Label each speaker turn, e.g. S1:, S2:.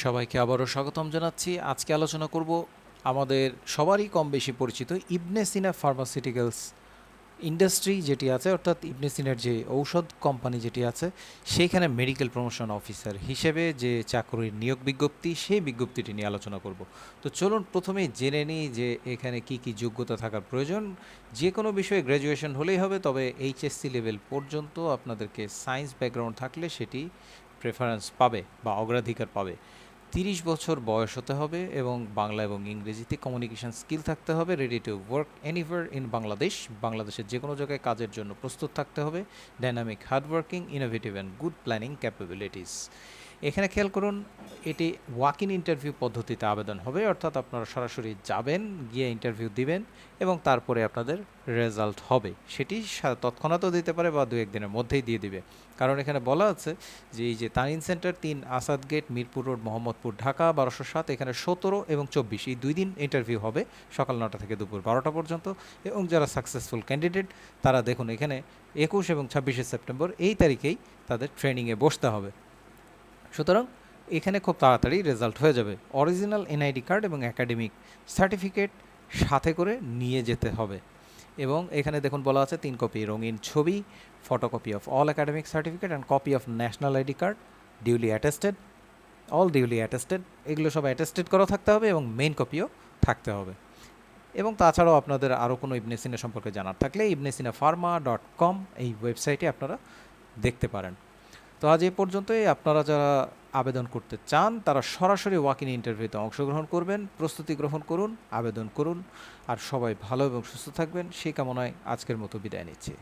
S1: সবাইকে আবারও স্বাগতম জানাচ্ছি। আজকে আলোচনা করব আমাদের সবারই কম বেশি পরিচিত ইবনে সিনা ফার্মাসিউটিক্যালস ইন্ডাস্ট্রি যেটি আছে, অর্থাৎ ইবনে সিনার যে ঔষধ কোম্পানি যেটি আছে, সেইখানে মেডিকেল প্রমোশন অফিসার হিসেবে যে চাকরির নিয়োগ বিজ্ঞপ্তি, সেই বিজ্ঞপ্তিটি নিয়ে আলোচনা করব। তো চলুন প্রথমেই জেনে নিই যে এখানে কি কি যোগ্যতা থাকার প্রয়োজন। যে কোনো বিষয়ে গ্র্যাজুয়েশন হলেই হবে, তবে এইচএসসি লেভেল পর্যন্ত আপনাদেরকে সায়েন্স ব্যাকগ্রাউন্ড থাকলে সেটি প্রেফারেন্স পাবে বা অগ্রাধিকার পাবে। 30 বছর বয়স হতে হবে এবং বাংলা এবং ইংরেজিতে কমিউনিকেশন স্কিল থাকতে হবে। Ready to work anywhere in Bangladesh, বাংলাদেশের যে কোনো জায়গায় কাজের জন্য প্রস্তুত থাকতে হবে। Dynamic hardworking, innovative and good planning capabilities. এখানে খেয়াল করুন, এটি ওয়াক ইন ইন্টারভিউ পদ্ধতিতে আবেদন হবে, অর্থাৎ আপনারা সরাসরি যাবেন, গিয়ে ইন্টারভিউ দিবেন এবং তারপরে আপনাদের রেজাল্ট হবে। সেটি তৎক্ষণাৎও দিতে পারে বা দু একদিনের মধ্যেই দিয়ে দিবে। কারণ এখানে বলা আছে যে এই যে Tarin centre 3 Asad gate, Mirpur road, Mohammadpur, Dhaka 1207, এখানে 17 এবং 24 এই 2 দিন ইন্টারভিউ হবে, সকাল 9টা থেকে দুপুর 12টা পর্যন্ত। এবং যারা সাকসেসফুল ক্যান্ডিডেট তারা দেখুন এখানে 21 এবং 26শে সেপ্টেম্বর এই তারিখেই তাদের ট্রেনিংয়ে বসতে হবে। সুতরাং এখানে খুব তাড়াতাড়ি রেজাল্ট হয়ে যাবে। অরিজিনাল এনআইডি কার্ড এবং একাডেমিক সার্টিফিকেট সাথে করে নিয়ে যেতে হবে। এবং এখানে দেখুন বলা আছে 3 কপি রঙিন ছবি, photocopy of all academic certificate and copy of national ID card, duly attested, all duly attested, এগুলো সব অ্যাটেস্টেড করা থাকতে হবে এবং মেইন কপিও থাকতে হবে। এবং তাছাড়াও আপনাদের আরও কোনো ইবনে সিনা সম্পর্কে জানার থাকলে ibnesinafarma.com এই ওয়েবসাইটে আপনারা দেখতে পারেন। তো আজ এই পর্যন্তই। আপনারা যারা আবেদন করতে চান তারা সরাসরি ওয়াক ইন ইন্টারভিউতে অংশগ্রহণ করবেন, প্রস্তুতি গ্রহণ করুন, আবেদন করুন। আর সবাই ভালো এবং সুস্থ থাকবেন সেই কামনায় আজকের মতো বিদায় নিচ্ছি।